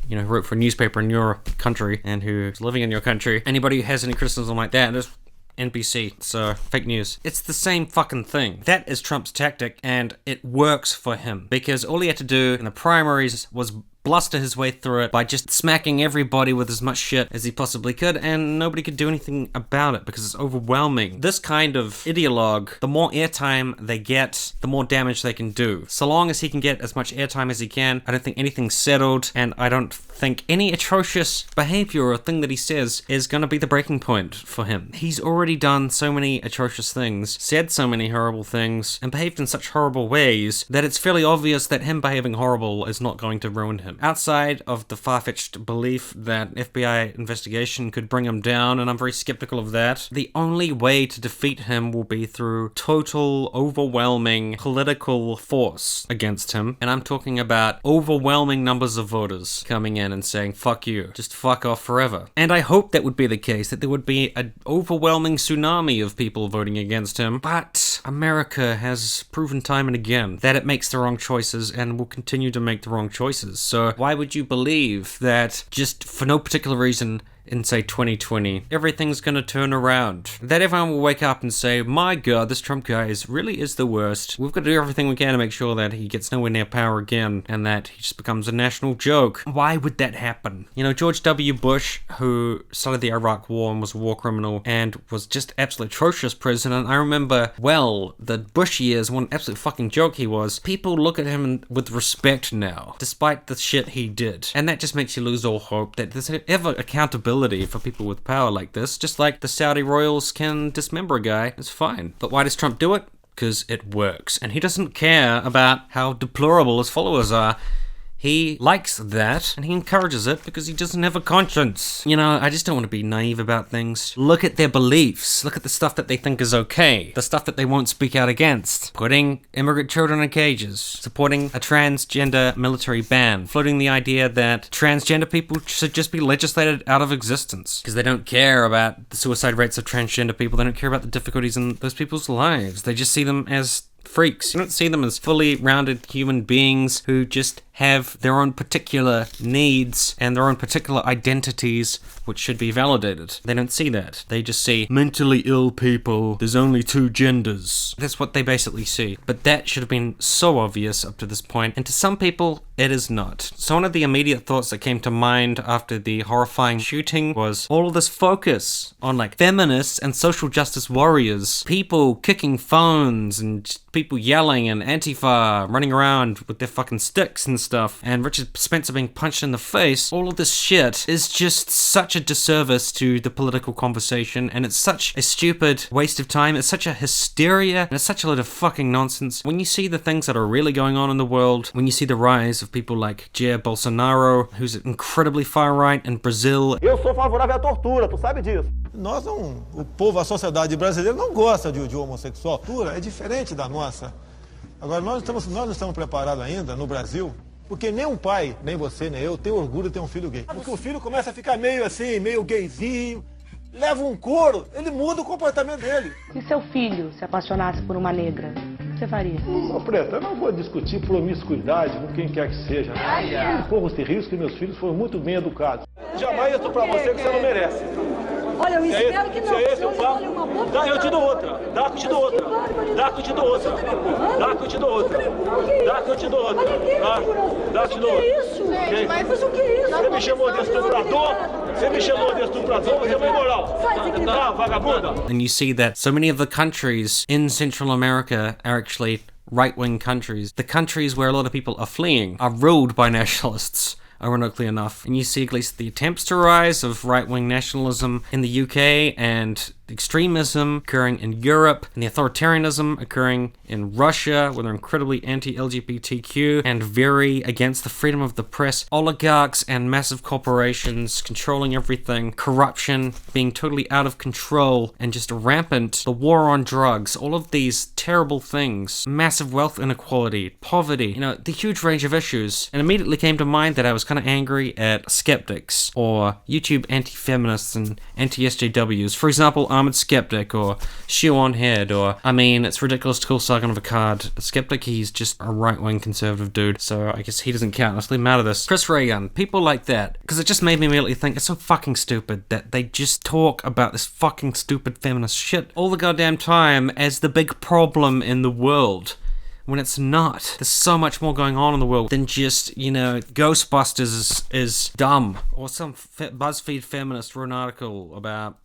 who wrote for a newspaper in your country and who's living in your country, anybody who has any criticism like that, just NPC, so fake news. It's the same fucking thing. That is Trump's tactic, and it works for him, because all he had to do in the primaries was bluster his way through it by just smacking everybody with as much shit as he possibly could, and nobody could do anything about it because it's overwhelming. This kind of ideologue, the more airtime they get, the more damage they can do. So long as he can get as much airtime as he can, I don't think anything's settled, and I don't think any atrocious behavior or thing that he says is gonna be the breaking point for him. He's already done so many atrocious things, said so many horrible things, and behaved in such horrible ways that it's fairly obvious that him behaving horrible is not going to ruin him. Outside of the far-fetched belief that FBI investigation could bring him down, and I'm very skeptical of that, the only way to defeat him will be through total, overwhelming political force against him. And I'm talking about overwhelming numbers of voters coming in and saying, fuck you, just fuck off forever. And I hope that would be the case, that there would be an overwhelming tsunami of people voting against him. But America has proven time and again that it makes the wrong choices and will continue to make the wrong choices. So why would you believe that just for no particular reason in, say, 2020, everything's gonna turn around? That everyone will wake up and say, my god, this Trump guy really is the worst. We've got to do everything we can to make sure that he gets nowhere near power again, and that he just becomes a national joke. Why would that happen? George W. Bush, who started the Iraq War and was a war criminal, and was just absolutely atrocious president. I remember, the Bush years, what an absolute fucking joke he was. People look at him with respect now, despite the shit he did. And that just makes you lose all hope that there's ever accountability for people with power like this. Just like the Saudi royals can dismember a guy, it's fine. But why does Trump do it? Because it works. And he doesn't care about how deplorable his followers are. He likes that, and he encourages it because he doesn't have a conscience. I just don't want to be naive about things. Look at their beliefs. Look at the stuff that they think is okay. The stuff that they won't speak out against. Putting immigrant children in cages. Supporting a transgender military ban. Floating the idea that transgender people should just be legislated out of existence. Because they don't care about the suicide rates of transgender people. They don't care about the difficulties in those people's lives. They just see them as freaks. You don't see them as fully rounded human beings who just have their own particular needs and their own particular identities which should be validated. They don't see that. They just see mentally ill people. There's only two genders. That's what they basically see. But that should have been so obvious up to this point, and to some people, it is not. So one of the immediate thoughts that came to mind after the horrifying shooting was all of this focus on feminists and social justice warriors, people kicking phones and people yelling and Antifa running around with their fucking sticks and stuff, and Richard Spencer being punched in the face, all of this shit is just such a disservice to the political conversation, and it's such a stupid waste of time. It's such a hysteria, and it's such a lot of fucking nonsense. When you see the things that are really going on in the world, when you see the rise of people like Jair Bolsonaro, who's incredibly far right in Brazil. Eu sou favorável à tortura, tu sabe disso. Nós não, o povo, a sociedade brasileira não gosta de homossexual. A tortura é diferente da nossa. Agora nós não estamos preparados ainda no Brasil, porque nem um pai, nem você, nem eu, tem orgulho de ter um filho gay. Porque o filho começa a ficar meio assim, meio gayzinho, leva um couro, ele muda o comportamento dele. Se seu filho se apaixonasse por uma negra, o que você faria? Ô, Preta, eu não vou discutir promiscuidade com quem quer que seja. Eu corro esse risco que meus filhos foram muito bem educados. Jamais eu tô pra você que você não merece. Olha, eu espero que não. Se é esse o papo, dá, eu te dou outra. Dá que eu te dou outra. Dá que eu te dou outra. Dá que eu te dou outra. Dá que eu te dou outra. Dá que eu te dou outra. Mas o que é isso? Você me chamou de estuprador? Você me chamou de estuprador? Você é uma imoral. Tá, vagabunda. And you see that so many of the countries in Central America are actually right-wing countries. The countries where a lot of people are fleeing are ruled by nationalists, ironically enough. And you see at least the attempts to rise of right-wing nationalism in the UK, and extremism occurring in Europe, and the authoritarianism occurring in Russia, where they're incredibly anti-LGBTQ and very against the freedom of the press, oligarchs and massive corporations controlling everything, corruption being totally out of control and just rampant, the war on drugs, all of these terrible things, massive wealth inequality, poverty, you know, the huge range of issues. And immediately came to mind that I was kind of angry at skeptics or YouTube anti-feminists and anti-SJWs. For example, Armored Skeptic or Shoe on Head, or I mean, it's ridiculous to call Sargon of Akkad a skeptic. He's just a right-wing conservative dude, so I guess he doesn't count. Let's leave him out of this. Chris Reagan, people like that, because it just made me immediately think it's so fucking stupid that they just talk about this fucking stupid feminist shit all the goddamn time as the big problem in the world, when it's not. There's so much more going on in the world than just, you know, Ghostbusters is dumb, or some BuzzFeed feminist wrote an article about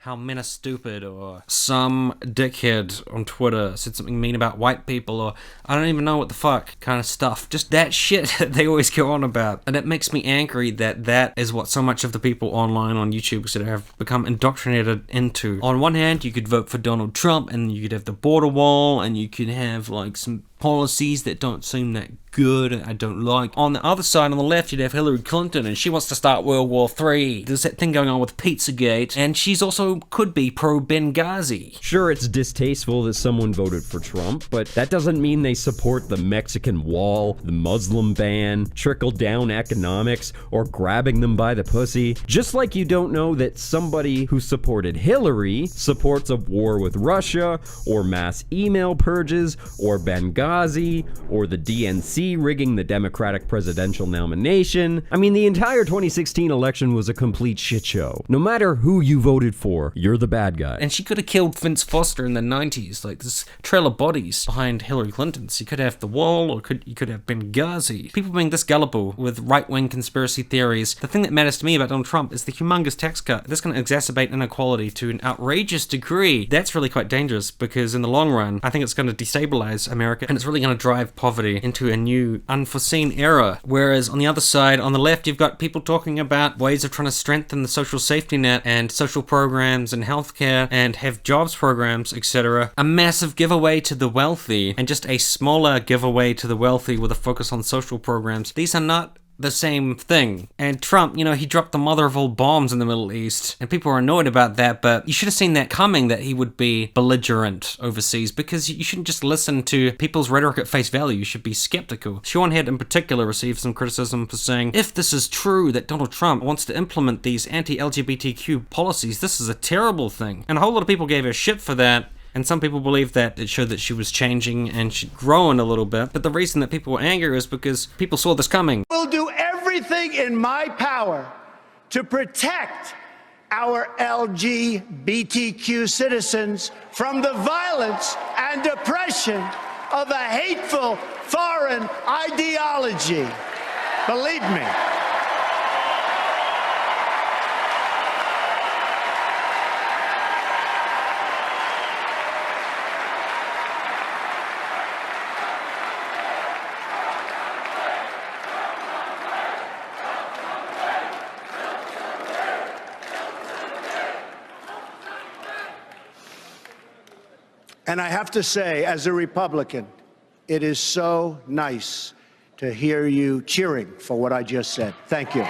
how men are stupid, or some dickhead on Twitter said something mean about white people, or I don't even know what the fuck kind of stuff. Just that shit that they always go on about. And it makes me angry that that is what so much of the people online on YouTube sort of have become indoctrinated into. On one hand, you could vote for Donald Trump, and you could have the border wall, and you could have like some policies that don't seem that good and I don't like. On the other side, on the left, you'd have Hillary Clinton, and she wants to start World War III. There's that thing going on with Pizzagate, and she's also could be pro-Benghazi. Sure, it's distasteful that someone voted for Trump, but that doesn't mean they support the Mexican wall, the Muslim ban, trickle-down economics, or grabbing them by the pussy. Just like you don't know that somebody who supported Hillary supports a war with Russia, or mass email purges, or Benghazi, or the DNC rigging the Democratic presidential nomination. I mean, the entire 2016 election was a complete shit show. No matter who you voted for, you're the bad guy. And she could have killed Vince Foster in the 90s. Like, this trail of bodies behind Hillary Clinton. So you could have the wall, or you could have Benghazi. People being this gullible with right-wing conspiracy theories. The thing that matters to me about Donald Trump is the humongous tax cut. That's going to exacerbate inequality to an outrageous degree. That's really quite dangerous, because in the long run, I think it's going to destabilize America, and it's really going to drive poverty into a new, unforeseen era. Whereas on the other side, on the left, you've got people talking about ways of trying to strengthen the social safety net and social programs and healthcare and have jobs programs, etc. A massive giveaway to the wealthy, and just a smaller giveaway to the wealthy with a focus on social programs. These are not the same thing. And Trump, you know, he dropped the mother of all bombs in the Middle East, and people are annoyed about that, but you should have seen that coming, that he would be belligerent overseas, because you shouldn't just listen to people's rhetoric at face value. You should be skeptical. Sean Head in particular received some criticism for saying, if this is true that Donald Trump wants to implement these anti-LGBTQ policies, this is a terrible thing. And a whole lot of people gave her shit for that. And some people believe that it showed that she was changing and she'd grown a little bit. But the reason that people were angry is because people saw this coming. We'll do everything in my power to protect our LGBTQ citizens from the violence and oppression of a hateful foreign ideology. Believe me. And I have to say, as a Republican, it is so nice to hear you cheering for what I just said. Thank you.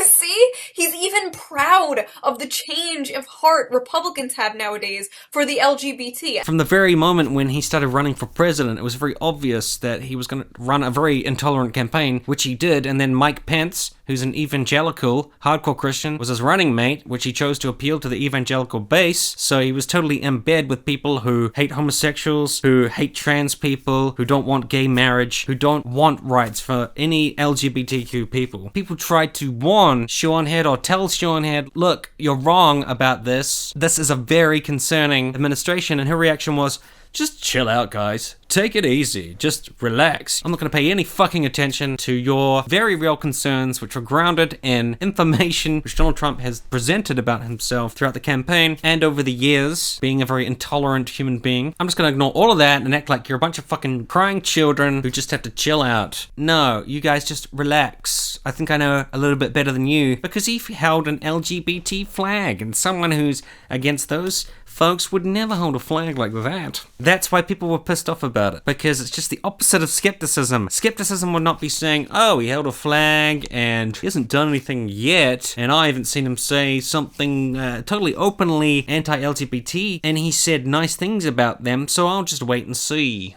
See? He's even proud of the change of heart Republicans have nowadays for the LGBT. From the very moment when he started running for president, it was very obvious that he was going to run a very intolerant campaign, which he did, and then Mike Pence, who's an evangelical, hardcore Christian, was his running mate, which he chose to appeal to the evangelical base, so he was totally in bed with people who hate homosexuals, who hate trans people, who don't want gay marriage, who don't want rights for any LGBTQ people. People tried to warn Sean Head or tell Sean Head, look, you're wrong about this. This is a very concerning administration, and her reaction was, just chill out, guys. Take it easy. Just relax. I'm not going to pay any fucking attention to your very real concerns, which are grounded in information which Donald Trump has presented about himself throughout the campaign and over the years, being a very intolerant human being. I'm just going to ignore all of that and act like you're a bunch of fucking crying children who just have to chill out. No, you guys just relax. I think I know a little bit better than you, because he held an LGBT flag, and someone who's against those folks would never hold a flag like that. That's why people were pissed off about it, because it's just the opposite of skepticism. Skepticism would not be saying, oh, he held a flag and he hasn't done anything yet, and I haven't seen him say something totally openly anti-LGBT, and he said nice things about them, so I'll just wait and see.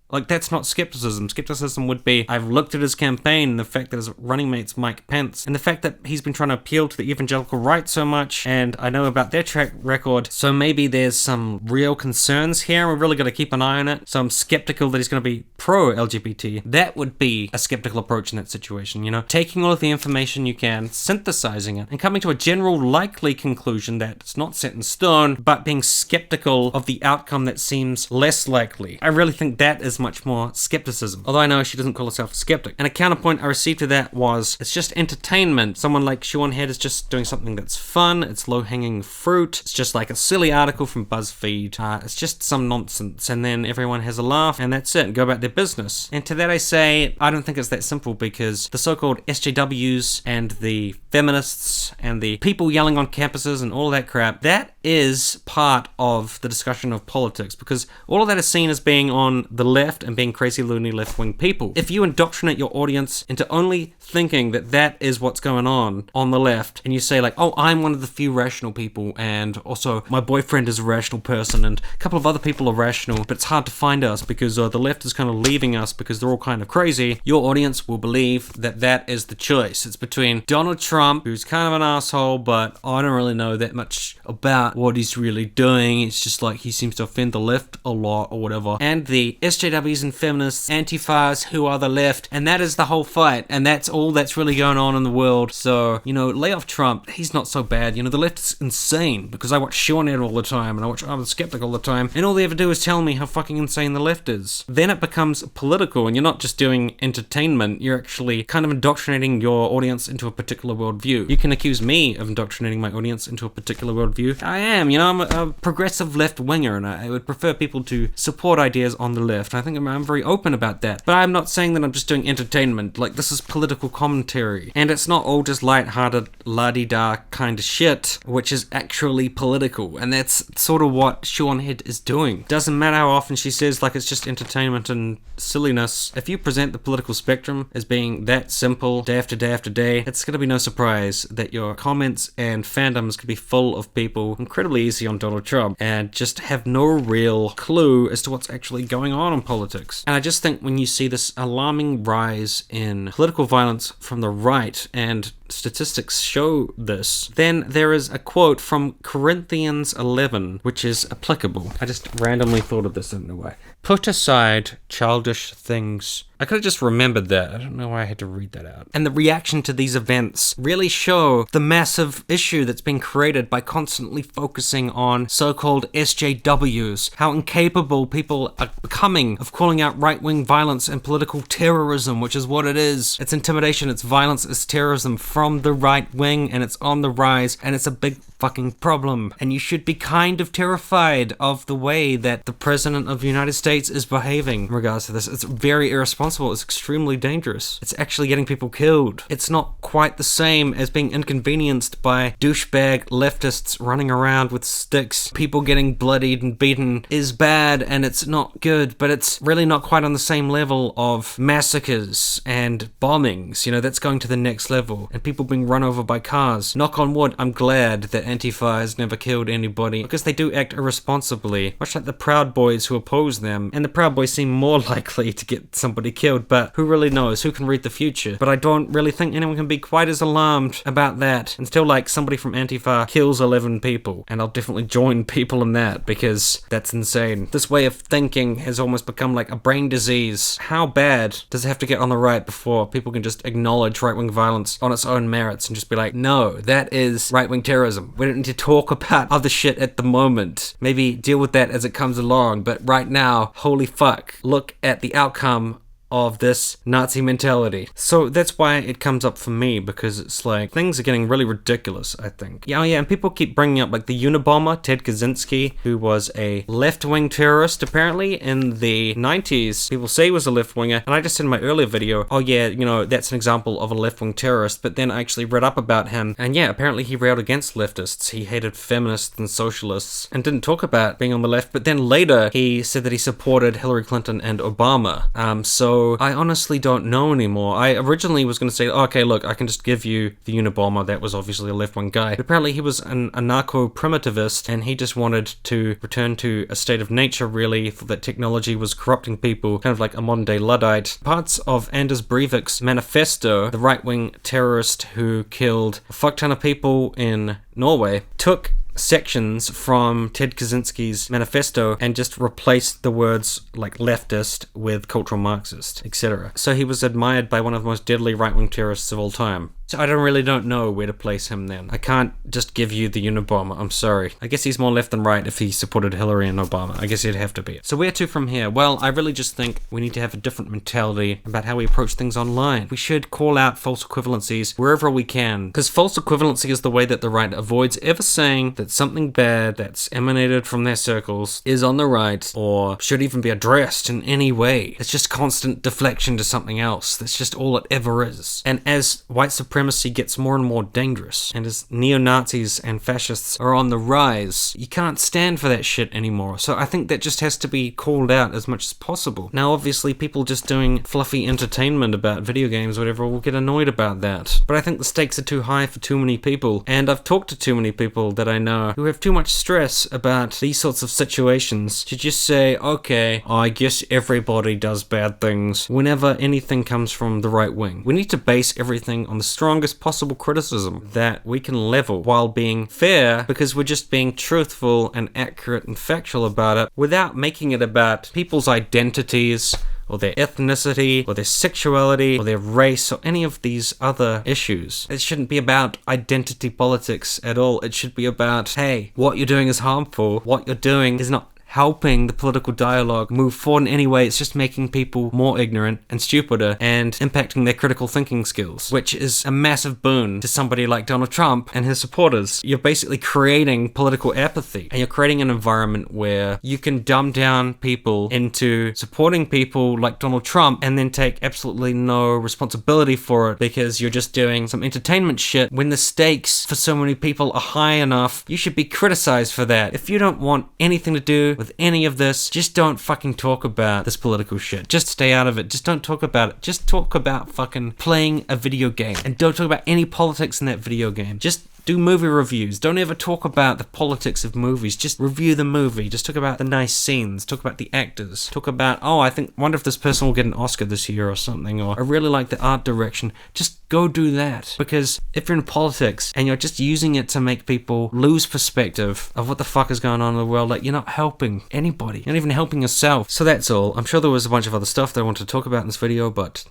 Like, that's not skepticism. Skepticism would be, I've looked at his campaign, and the fact that his running mate's Mike Pence, and the fact that he's been trying to appeal to the evangelical right so much, and I know about their track record, so maybe there's some real concerns here, we've really got to keep an eye on it, so I'm skeptical that he's going to be pro-LGBT. That would be a skeptical approach in that situation, you know? Taking all of the information you can, synthesizing it, and coming to a general likely conclusion that it's not set in stone, but being skeptical of the outcome that seems less likely. I really think that is much more skepticism. Although I know she doesn't call herself a skeptic. And a counterpoint I received to that was, it's just entertainment. Someone like Sean Head is just doing something that's fun, it's low-hanging fruit, it's just like a silly article from BuzzFeed, it's just some nonsense, and then everyone has a laugh, and that's it, and go about their business. And to that I say, I don't think it's that simple, because the so-called SJWs and the feminists and the people yelling on campuses and all that crap, that is part of the discussion of politics, because all of that is seen as being on the left and being crazy, loony, left-wing people. If you indoctrinate your audience into only thinking that that is what's going on the left, and you say like, oh, I'm one of the few rational people, and also my boyfriend is a rational person, and a couple of other people are rational, but it's hard to find us because the left is kind of leaving us because they're all kind of crazy, your audience will believe that that is the choice. It's between Donald Trump, who's kind of an asshole, but I don't really know that much about what he's really doing, it's just like he seems to offend the left a lot or whatever, and the SJWs and feminists, antifas who are the left, and that is the whole fight, and that's all that's really going on in the world. So, you know, lay off Trump, he's not so bad. You know, the left is insane, because I watch Sean Ed all the time, and I watch I'm a Skeptic all the time, and all they ever do is tell me how fucking insane the left is. Then it becomes political, and you're not just doing entertainment, you're actually kind of indoctrinating your audience into a particular worldview. You can accuse me of indoctrinating my audience into a particular worldview. I am, you know, I'm a progressive left-winger, and I would prefer people to support ideas on the left. I think I'm very open about that. But I'm not saying that I'm just doing entertainment. Like, this is political commentary. And it's not all just light-hearted, la-di-da kind of shit, which is actually political. And that's sort of what Sean Head is doing. Doesn't matter how often she says, like, it's just entertainment and silliness. If you present the political spectrum as being that simple, day after day after day, it's going to be no surprise that your comments and fandoms could be full of people incredibly easy on Donald Trump and just have no real clue as to what's actually going on in politics. And I just think when you see this alarming rise in political violence from the right, and statistics show this, then there is a quote from Corinthians 11 which is applicable. I just randomly thought of this in a way. Put aside childish things. I could have just remembered that. I don't know why I had to read that out. And the reaction to these events really show the massive issue that's been created by constantly focusing on so-called SJWs, how incapable people are becoming of calling out right-wing violence and political terrorism, which is what it is. It's intimidation, it's violence, it's terrorism from the right wing, and it's on the rise, and it's a big fucking problem. And you should be kind of terrified of the way that the President of the United States is behaving in regards to this. It's very irresponsible. It's extremely dangerous. It's actually getting people killed. It's not quite the same as being inconvenienced by douchebag leftists running around with sticks. People getting bloodied and beaten is bad and it's not good, but it's really not quite on the same level of massacres and bombings. You know, that's going to the next level. And people being run over by cars. Knock on wood, I'm glad that Antifa has never killed anybody, because they do act irresponsibly, much like the Proud Boys who oppose them. And the Proud Boys seem more likely to get somebody killed, but who really knows? Who can read the future? But I don't really think anyone can be quite as alarmed about that until, like, somebody from Antifa kills 11 people. And I'll definitely join people in that, because that's insane. This way of thinking has almost become like a brain disease. How bad does it have to get on the right before people can just acknowledge right-wing violence on its own merits and just be like, no, that is right-wing terrorism. We don't need to talk about other shit at the moment. Maybe deal with that as it comes along, but right now, holy fuck, look at the outcome of this Nazi mentality. So that's why it comes up for me, because it's like, things are getting really ridiculous, I think. Yeah, and people keep bringing up like the Unabomber, Ted Kaczynski, who was a left-wing terrorist apparently in the 90s. People say he was a left-winger, and I just said in my earlier video, oh yeah, you know, that's an example of a left-wing terrorist, but then I actually read up about him, and yeah, apparently he railed against leftists. He hated feminists and socialists, and didn't talk about being on the left, but then later he said that he supported Hillary Clinton and Obama. So I honestly don't know anymore. I originally was going to say, okay, look, I can just give you the Unabomber. That was obviously a left-wing guy. But apparently he was an anarcho-primitivist, and he just wanted to return to a state of nature, really. Thought that technology was corrupting people, kind of like a modern-day Luddite. Parts of Anders Breivik's manifesto, the right-wing terrorist who killed a fuck ton of people in Norway, took sections from Ted Kaczynski's manifesto and just replaced the words like leftist with cultural Marxist, etc. So he was admired by one of the most deadly right-wing terrorists of all time. So I don't know where to place him then. I can't just give you the Unabomber, I'm sorry. I guess he's more left than right if he supported Hillary and Obama. I guess he'd have to be. So where to from here? Well, I really just think we need to have a different mentality about how we approach things online. We should call out false equivalencies wherever we can, because false equivalency is the way that the right avoids ever saying that something bad that's emanated from their circles is on the right or should even be addressed in any way. It's just constant deflection to something else. That's just all it ever is. And as white supremacy gets more and more dangerous, and as neo-Nazis and fascists are on the rise, you can't stand for that shit anymore. So I think that just has to be called out as much as possible. Now obviously people just doing fluffy entertainment about video games or whatever will get annoyed about that, but I think the stakes are too high for too many people, and I've talked to too many people that I know who have too much stress about these sorts of situations to just say, okay, I guess everybody does bad things whenever anything comes from the right wing. We need to base everything on the strongest possible criticism that we can level while being fair, because we're just being truthful and accurate and factual about it without making it about people's identities or their ethnicity, or their sexuality, or their race, or any of these other issues. It shouldn't be about identity politics at all. It should be about, hey, what you're doing is harmful. What you're doing is not helping the political dialogue move forward in any way. It's just making people more ignorant and stupider and impacting their critical thinking skills, which is a massive boon to somebody like Donald Trump and his supporters. You're basically creating political apathy, and you're creating an environment where you can dumb down people into supporting people like Donald Trump and then take absolutely no responsibility for it because you're just doing some entertainment shit. When the stakes for so many people are high enough, you should be criticized for that. If you don't want anything to do with any of this, just don't fucking talk about this political shit. Just stay out of it. Just don't talk about it. Just talk about fucking playing a video game, and don't talk about any politics in that video game. Just do movie reviews. Don't ever talk about the politics of movies. Just review the movie. Just talk about the nice scenes. Talk about the actors. Talk about, oh, wonder if this person will get an Oscar this year or something, or I really like the art direction. Just go do that. Because if you're in politics and you're just using it to make people lose perspective of what the fuck is going on in the world, like, you're not helping anybody. You're not even helping yourself. So that's all. I'm sure there was a bunch of other stuff that I wanted to talk about in this video, but